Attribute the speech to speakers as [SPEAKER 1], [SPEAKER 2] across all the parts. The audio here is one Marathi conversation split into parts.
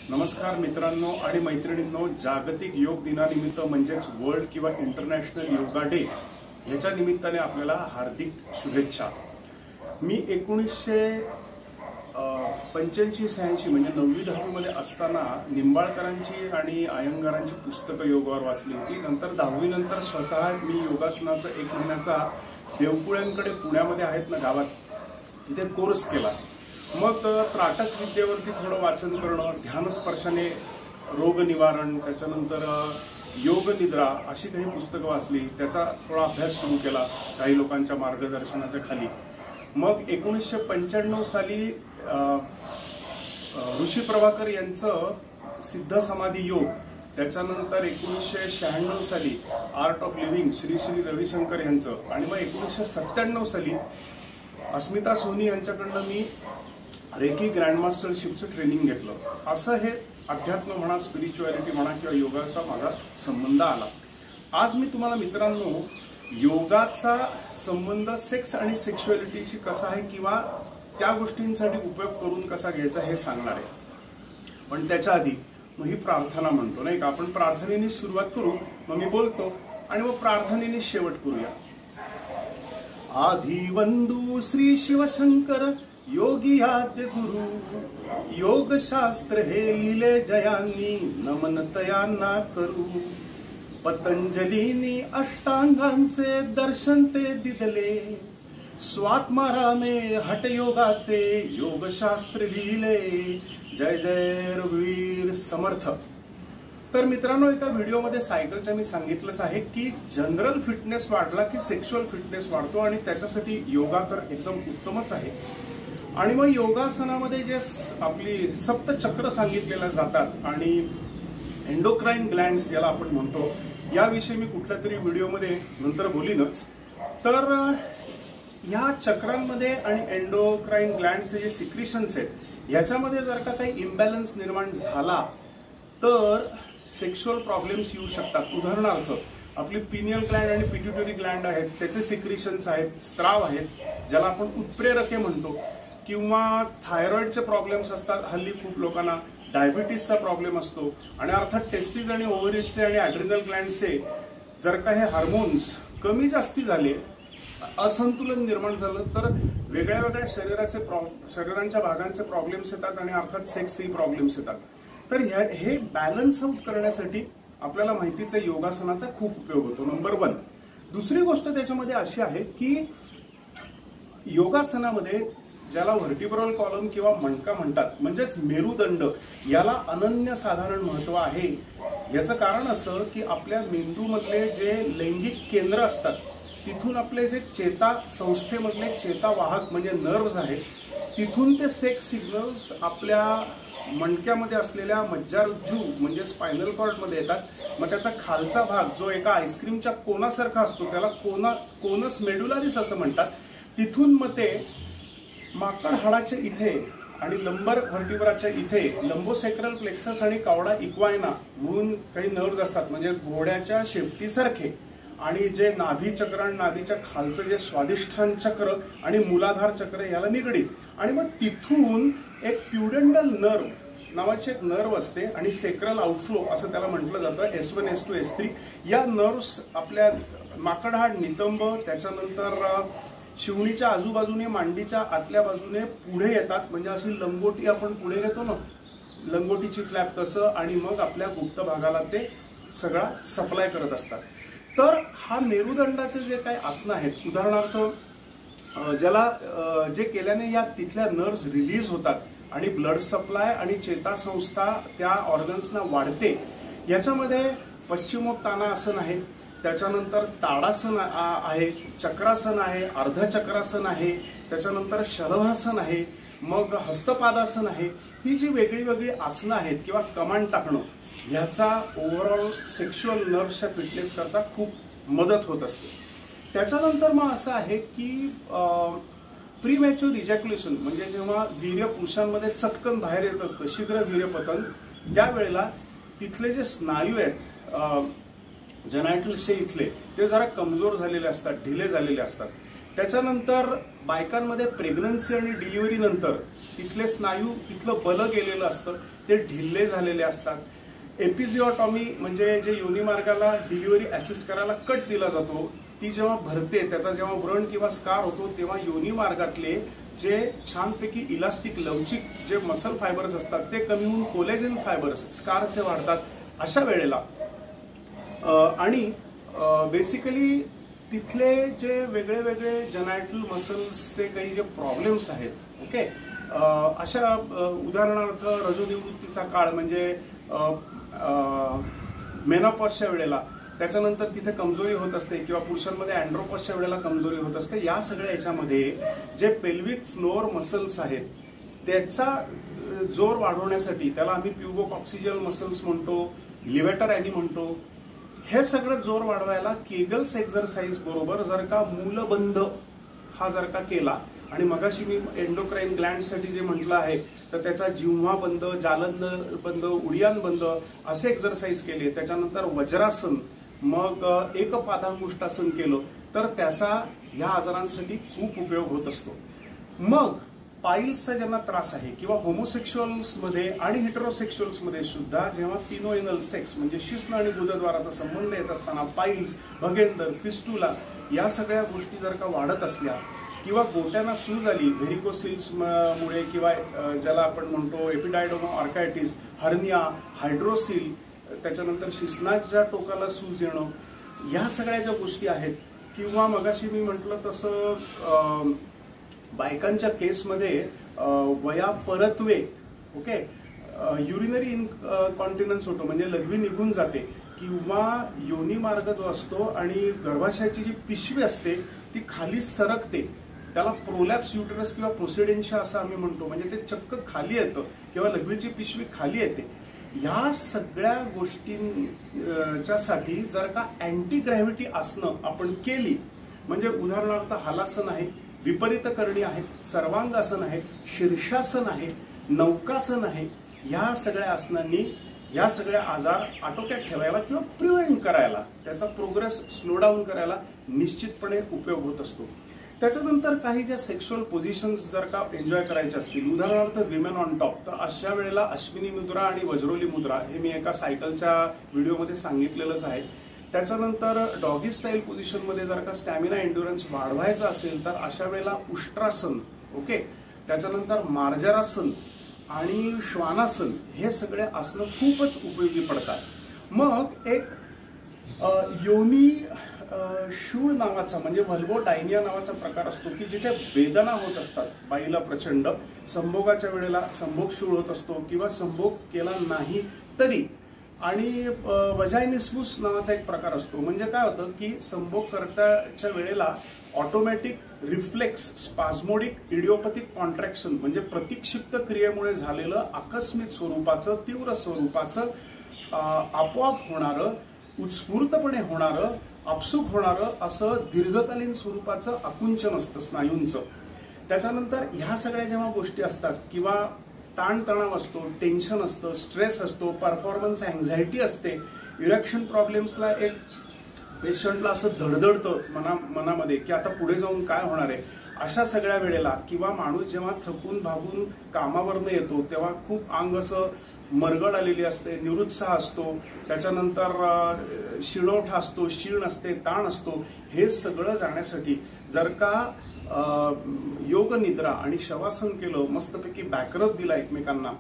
[SPEAKER 1] नमस्कार मित्रांनो आणि मैत्रिणींनो, जागतिक योग दिनानिमित्त म्हणजेच वर्ल्ड किंवा इंटरनॅशनल योगा डे ह्याच्या निमित्ताने आपल्याला हार्दिक शुभेच्छा। मी 1985-86 म्हणजे 9वी-10वी मध्ये असताना निंबाळकरांची आणि अयंगारांची पुस्तकं योगावर वाचली होती। नंतर 10वी नंतर स्वतः मी योगासनाचा 1 महिन्याचा देवपुळ्यांकडे पुण्यामध्ये आहेत ना गावात, तिथे कोर्स केला। मग त्राटक विद्येवरती थोडं वाचन करणं, ध्यानस्पर्शाने रोग निवारण, त्याच्यानंतर योग निद्रा अशी काही पुस्तकं वाचली, त्याचा थोडा अभ्यास सुरू केला काही लोकांच्या मार्गदर्शनाच्या खाली। मग 1995 साली ऋषी प्रभाकर यांचं सिद्ध समाधी योग, त्याच्यानंतर 1996 साली art of living Shri Shri Ravishankar यांचं, आणि मग 1997 साली अस्मिता सोनी यांच्याकडनं मी रेकी ग्रँडमास्टरशिपचं ट्रेनिंग घेतलं। असं हे अध्यात्म म्हणा, स्पिरिच्युअलिटी म्हणा किंवा योगाचा माझा संबंध आला। आज मी तुम्हाला मित्रांनो योगाचा संबंध सेक्स आणि सेक्शुअलिटीशी कसा आहे किंवा त्या गोष्टींसाठी उपयोग करून कसा घ्यायचा हे सांगणार आहे। पण त्याच्या आधी मग ही प्रार्थना म्हणतो नाही का, आपण प्रार्थनेने सुरुवात करू, मग मी बोलतो आणि मग प्रार्थनेने शेवट करूया। आधी वंदू श्री शिवशंकर योगी आद्य गुरु, योग शास्त्र हे लिहिले जयांनी, नमन तयांना करू। पतंजलीनी अष्टांगांचे दर्शन ते दिदले, स्वात्मारामे हठयोगाचे योगशास्त्र लिहिले, जय जय रघुवीर समर्थ। तर मित्रांनो, एका व्हिडिओमध्ये सायकलच्या मी सांगितलंच आहे की जनरल फिटनेस वाढला की सेक्शुअल फिटनेस वाढतो, आणि त्याच्यासाठी योगा तर एकदम उत्तमच आहे। आणि मग योगासनामध्ये जे आपली सप्तचक्र सांगितलेल्या जातात आणि एंडोक्राइन ग्लँड्स ज्याला आपण म्हणतो, याविषयी मी कुठल्या तरी व्हिडिओमध्ये नंतर बोलीनच। तर या चक्रांमध्ये आणि एंडोक्राइन ग्लँड्सचे जे सिक्रिशन्स आहेत ह्याच्यामध्ये जर का काही इम्बॅलन्स निर्माण झाला तर सेक्शुअल प्रॉब्लेम्स येऊ शकतात। उदाहरणार्थ आपली पिनियल ग्लँड आणि पिट्युटरी ग्लँड आहेत, त्याचे सिक्रिशन्स आहेत, स्त्राव आहेत ज्याला आपण उत्प्रेरके म्हणतो, किंवा थायरॉइडचे प्रॉब्लेम्स असतात। हल्ली खूप लोकांना डायबिटीसचा प्रॉब्लेम असतो, आणि अर्थात टेस्टिस आणि ओव्हरीजचे आणि ॲड्रिनल ग्लँडचे जर का हे हार्मोन्स कमी जास्ती झाले, असंतुलन निर्माण झालं तर वेगळ्या वेगळ्या शरीरांच्या भागांचे प्रॉब्लेम्स येतात, आणि अर्थात सेक्सही प्रॉब्लेम्स येतात। तर हे बॅलन्स आउट करण्यासाठी आपल्याला माहितीचा योगासनाचा खूप उपयोग होतो, नंबर 1। दुसरी गोष्ट त्याच्यामध्ये अशी आहे की योगासनामध्ये ज्याला व्हर्टिब्रल कॉलम किंवा मणका म्हणतात, म्हणजेच मेरुदंड, याला अनन्यसाधारण महत्व आहे। याचं कारण असं की आपल्या मेंदूमधले जे लैंगिक केंद्र असतात तिथून आपले जे चेता संस्थेमधले चेतावाहक म्हणजे नर्व्स आहेत, तिथून ते सेक्स सिग्नल्स आपल्या मणक्यामध्ये असलेल्या मज्जारज्जू म्हणजे स्पायनल कॉर्डमध्ये येतात। मग त्याचा खालचा भाग जो एका आईस्क्रीमच्या कोनासारखा असतो त्याला कोनस मेडुलारिस असं म्हणतात, तिथून मग ते माकड हाडाच्या इथे आणि लंबर व्हर्टिब्राच्या इथे लंबोसेक्रल प्लेक्सस आणि कावडा इक्वायना म्हणून काही नर्व्स असतात, म्हणजे घोड्याच्या शेपटीसारखे, आणि जे नाभी चक्र आणि नाभीच्या खालचं जे स्वादिष्ठान चक्र आणि मूलाधार चक्र याला निगडीत, आणि मग तिथून एक प्युडेंडल नर्व नावाची एक नर्व असते आणि सेक्रल आउटफ्लो असं त्याला म्हटलं जातं, S1 S2 S3। या नर्व्स आपल्या माकडहाड, नितंब, त्याच्यानंतर शिवणीच्या आजूबाजूने मांडीच्या आतल्या बाजूने पुढे येतात, म्हणजे अशी लंगोटी आपण पुढे घेतो ना, लंगोटीची फ्लॅप तसं, आणि मग आपल्या गुप्त भागाला ते सगळा सप्लाय करत असतात। तर हा मेरुदंडाचे जे काही आसनं आहेत, उदाहरणार्थ ज्याला जे केल्याने या तिथल्या नर्व्स रिलीज होतात आणि ब्लड सप्लाय आणि चेतासंस्था त्या ऑर्गन्सना वाढते, याच्यामध्ये पश्चिमोत्तानासन आहे, त्याच्यानंतर ताडासन आहे, चक्रासन आहे, अर्धचक्रासन आहे, त्याच्यानंतर शलभासन आहे, मग हस्तपादासन आहे। ही जी वेगळी वेगळी आसनं आहेत किंवा कमांड टाकणं, ह्याचा ओव्हरऑल सेक्शुअल नर्व्सच्या फिटनेस करता खूप मदत होत असते। त्याच्यानंतर मग असं आहे की प्रीमॅच्युअर इजॅक्युलेशन म्हणजे जेव्हा वीर्य पुरुषांमध्ये चटकन बाहेर येत असतं, शीघ्र वीर्यपतन, त्यावेळेला तिथले जे स्नायू आहेत जेनायटल्सचे इथले, ते जरा कमजोर झालेले असतात, ढिले झालेले असतात। त्याच्यानंतर बायकांमध्ये प्रेग्नन्सी आणि डिलिव्हरी नंतर तिथले स्नायू, तिथलं बल गेलेलं असतं, ते ढिल्ले झालेले असतात. एपिजिओटॉमी म्हणजे जे योनी मार्गाला डिलिव्हरी असिस्ट करायला कट दिला जातो, ती जेव्हा भरते, त्याचा जेव्हा व्रण किंवा स्कार होतो, तेव्हा योनी मार्गातले जे छानपैकी इलास्टिक लवचिक जे मसल फायबर्स असतात ते कमी होऊन कोलेजन फायबर्स स्कारचे वाढतात. अशा वेळेला आणि बेसिकली तिथले जे वेगळे वेगळे जेनायटल मसल्सचे काही जे प्रॉब्लेम्स आहेत, ओके, अशा उदाहरणार्थ रजोनिवृत्तीचा काळ म्हणजे मेनोपॉजच्या वेळेला, त्याच्यानंतर तिथे कमजोरी होत असते किंवा पुरुषांमध्ये अँड्रोपॉजच्या वेळेला कमजोरी होत असते. या सगळ्या याच्यामध्ये जे पेल्विक फ्लोअर मसल्स आहेत त्याचा जोर वाढवण्यासाठी, त्याला आम्ही प्युबोकॉक्सिजल मसल्स म्हणतो, लिव्हेटर ॲनी म्हणतो, हे सगळं जोर वाढवायला केगल्स एक्झरसाइज बरोबर जर का मूलबंध हा जर का केला, आणि मगाशी मी एंडोक्राईन ग्लँडसाठी जे म्हटलं आहे तर त्याचा जिव्हा बंद, जालंद बंद, उडियान बंद असे एक्झरसाइज केले, त्याच्यानंतर वज्रासन, मग एकपादांगुष्ठासन केलं, तर त्याचा ह्या आजारांसाठी खूप उपयोग होत असतो. मग पाईल्सचा ज्यांना त्रास आहे किंवा होमोसेक्शुअल्समध्ये आणि हेटेरोसेक्शुअल्समध्ये सुद्धा जेव्हा पिनोएनल सेक्स म्हणजे शिश्न आणि गुदद्वाराचा संबंध येत असताना पाईल्स, भगेंदर, फिस्टुला या सगळ्या गोष्टी जर का वाढत असल्या किंवा गोट्यांना सूज आली व्हेरिकोसिल्स मुळे किंवा ज्याला आपण म्हणतो एपिडायडोमा ऑर्कायटिस, हर्निया, हायड्रोसिल, त्याच्यानंतर शिश्नाच्या टोकाला सूज येणं, या सगळ्या ज्या गोष्टी आहेत, किंवा मगाशी मी म्हटलं तसं बायकांच्या केसमध्ये वया परत्वे, ओके, युरिनरी इनकॉन्टिनन्स होतो म्हणजे लघवी निघून जाते, किंवा योनी मार्ग जो असतो आणि गर्भाशयाची जी पिशवी असते ती खाली सरकते, त्याला प्रोलॅप्स युटरस किंवा प्रोसिडेन्शिया असं आम्ही म्हणतो, म्हणजे ते चक्क खाली येतं किंवा लघवीची पिशवी खाली येते. या सगळ्या गोष्टींच्यासाठी जर का अँटी ग्रॅव्हिटी आसनं आपण केली, म्हणजे उदाहरणार्थ हलासन आहे, विपरीत करणी आहे, सर्वांगासन आहे, शीर्षासन आहे, नौकासन आहे, या सगळ्या आसनांनी या सगळ्या आजार आटोक्यात ठेवायला किंवा प्रिव्हेंट करायला, त्याचा प्रोग्रेस स्लो डाऊन करायला निश्चितपणे उपयोग होत असतो. त्याच्यानंतर काही ज्या सेक्शुअल पोझिशन्स जर का एन्जॉय करायचे असतील, उदाहरणार्थ विमेन ऑन टॉप, तर अशा वेळेला अश्विनी मुद्रा आणि वज्रोली मुद्रा हे मी एका सायकलच्या व्हिडिओमध्ये सांगितलेलंच आहे. त्याच्यानंतर डॉगी स्टाईल पोझिशनमध्ये जर का स्टॅमिना एन्ड्युरन्स वाढवायचा असेल तर अशा वेळेला उष्ट्रासन, ओके, त्याच्यानंतर मार्जरासन आणि श्वानासन हे सगळे आसनं खूपच उपयोगी पडतात. मग एक योनी शूळ नावाचा म्हणजे व्हल्वोडायनिया नावाचा प्रकार असतो की जिथे वेदना होत असतात बाईला प्रचंड, संभोगाच्या वेळेला संभोग शूळ होत असतो किंवा संभोग केला नाही तरी, आणि वजायनिस्मुस नावाचा एक प्रकार असतो. म्हणजे काय होतं की संभोग करताच्या वेळेला ऑटोमॅटिक रिफ्लेक्स स्पाझमोडिक इडिओपॅथिक कॉन्ट्रॅक्शन म्हणजे प्रतिक्षिप्त क्रियेमुळे झालेलं आकस्मिक स्वरूपाचं, तीव्र स्वरूपाचं, आपोआप होणारं, उत्स्फूर्तपणे होणारं, आपसूक होणारं असं दीर्घकालीन स्वरूपाचं आकुंचन असतं स्नायूंचं. त्याच्यानंतर ह्या सगळ्या जेव्हा गोष्टी असतात किंवा ताणतणाव असतो, टेन्शन असतं, स्ट्रेस असतो, परफॉर्मन्स अँझायटी असते, इरेक्शन प्रॉब्लेम्सला एक पेशंटला असं धडधडतं मनामध्ये की आता पुढे जाऊन काय होणार आहे, अशा सगळ्या वेळेला, किंवा माणूस जेव्हा थकून भागून कामावरनं येतो तेव्हा खूप अंग असं मरगळ आलेली असते, निरुत्साह असतो, त्याच्यानंतर शिळोठा असतो, शीण असते, ताण असतो, हे सगळं जाण्यासाठी जर का योग निद्रा आणि शवासन केलं, मस्तपैकी बॅकअप दिला एकमेकांना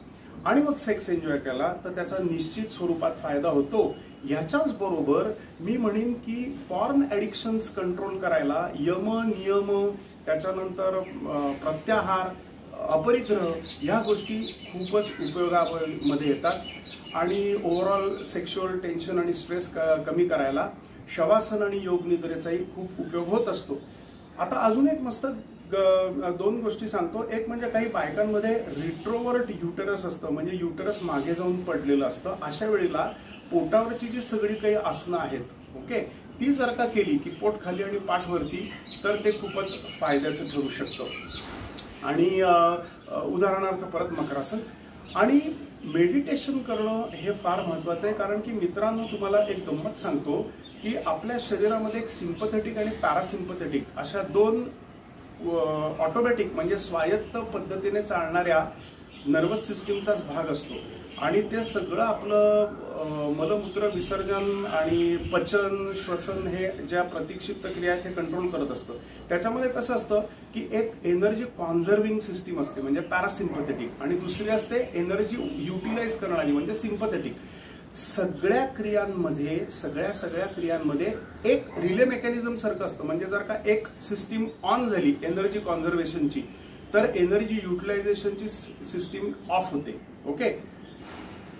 [SPEAKER 1] आणि मग सेक्स एन्जॉय केला तर त्याचा निश्चित स्वरूपात फायदा होतो. याच्याच बरोबर मी म्हणेन की पॉर्न ॲडिक्शन्स कंट्रोल करायला यम, नियम, त्याच्यानंतर प्रत्याहार, अपरिग्रह या गोष्टी खूपच उपयोगामध्ये येतात. आणि ओव्हरऑल सेक्शुअल टेन्शन आणि स्ट्रेस कमी करायला शवासन आणि योग निद्रेचाही खूप उपयोग होत असतो. आता अजून एक मस्त दोन गोष्टी सांगतो. एक म्हणजे काही बायकांमध्ये रिट्रोवर्ट युटेरस असतं, म्हणजे युटेरस मागे जाऊन पडलेलं असतं. अशा वेळेला पोटावरची जी सगळी काही आसनं आहेत, ओके, ती जर का केली की पोट खाली आणि पाठ वरती, तर ते खूपच फायद्याचं ठरू शकतं. आणि उदाहरणार्थ परत मकरासन आणि मेडिटेशन करणं हे फार महत्त्वाचं आहे. कारण की मित्रांनो, तुम्हाला एक गंमत सांगतो की आपल्या शरीरामध्ये एक सिम्पथेटिक आणि पॅरासिम्पथेटिक अशा दोन ऑटोमॅटिक म्हणजे स्वायत्त पद्धतीने चालणाऱ्या नर्वस सिस्टीमचाच भाग असतो आणि ते सगळं आपलं मलमूत्र विसर्जन आणि पचन श्वसन हे ज्या प्रतिक्षिप्त क्रिया आहेत हे कंट्रोल करत असतं. त्याच्यामध्ये कसं असतं की एक एनर्जी कॉन्झर्विंग सिस्टीम असते म्हणजे पॅरासिम्पथेटिक आणि दुसरी असते एनर्जी युटिलाइज करणारी म्हणजे सिम्पथेटिक. सगळ्या क्रियांमध्ये एक रिले मेकॅनिझम सारखं असतं. म्हणजे जर का एक सिस्टीम ऑन झाली एनर्जी कॉन्झर्वेशनची तर एनर्जी युटिलायझेशनची सिस्टीम ऑफ होते. ओके.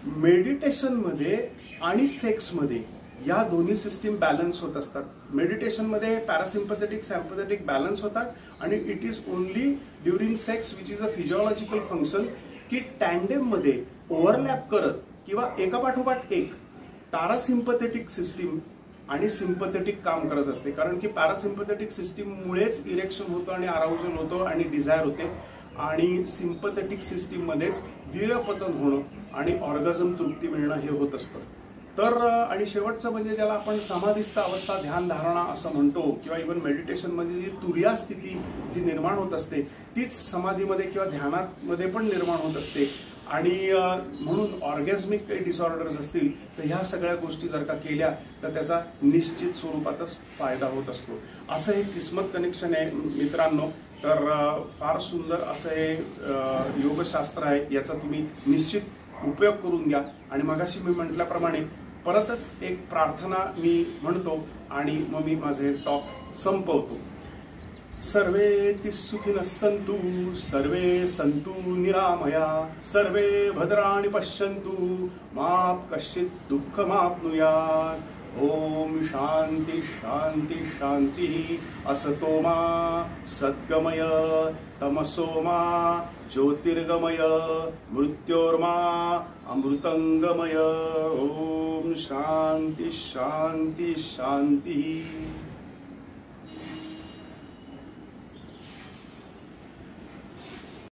[SPEAKER 1] मेडिटेशनमध्ये आणि सेक्समध्ये या दोन्ही सिस्टीम बॅलन्स होत असतात. मेडिटेशनमध्ये पॅरासिम्पथेटिक सॅम्पथेटिक बॅलन्स होतात आणि it is only during sex which is a physiological function की टँडेममध्ये ओव्हरलॅप करत किंवा एकापाठोपाठ एक पॅरासिम्पथेटिक सिस्टीम आणि सिम्पथेटिक काम करत असते. कारण की पॅरासिम्पथेटिक सिस्टीममुळेच इरेक्शन होतं आणि अराउजल होतं आणि डिझायर होते आणि सिम्पथेटिक सिस्टीम मध्येच वीर्यपतन होणं आणि ऑर्गॅझम तृप्ती मिळणं हे होत असतं. तर आणि शेवटचं म्हणजे ज्याला आपण समाधिस्थ अवस्था ध्यान धारणा असं म्हणतो किंवा इव्हन मेडिटेशनमध्ये जी तुर्या स्थिती जी निर्माण होत असते तीच समाधीमध्ये किंवा ध्यानामध्ये पण निर्माण होत असते. आणि म्हणून ऑर्गॅझमिक काही डिसऑर्डर्स असतील तर ह्या सगळ्या गोष्टी जर का केल्या तर त्याचा निश्चित स्वरूपातच फायदा होत असतो. असं हे किस्मत कनेक्शन आहे मित्रांनो. तर फार सुंदर असं हे योगशास्त्र आहे. याचा तुम्ही निश्चित उपयोग करून घ्या. आणि मगाशी मी म्हटल्याप्रमाणे परतच एक प्रार्थना मी म्हणतो आणि मग मी माझे टॉक संपवतो. सर्वे सुखिनः सन्तु सर्वे सन्तु निरामया सर्वे भद्राणि पश्यन्तु मा कश्चित् दुःखमाप्नुयात्. ओम शांति शांति शांति. असतो मा सद्गमय तमसो मा ज्योतिर्गमय मृत्योर्मा अमृतंगमय. ओम शांति शांति शांति.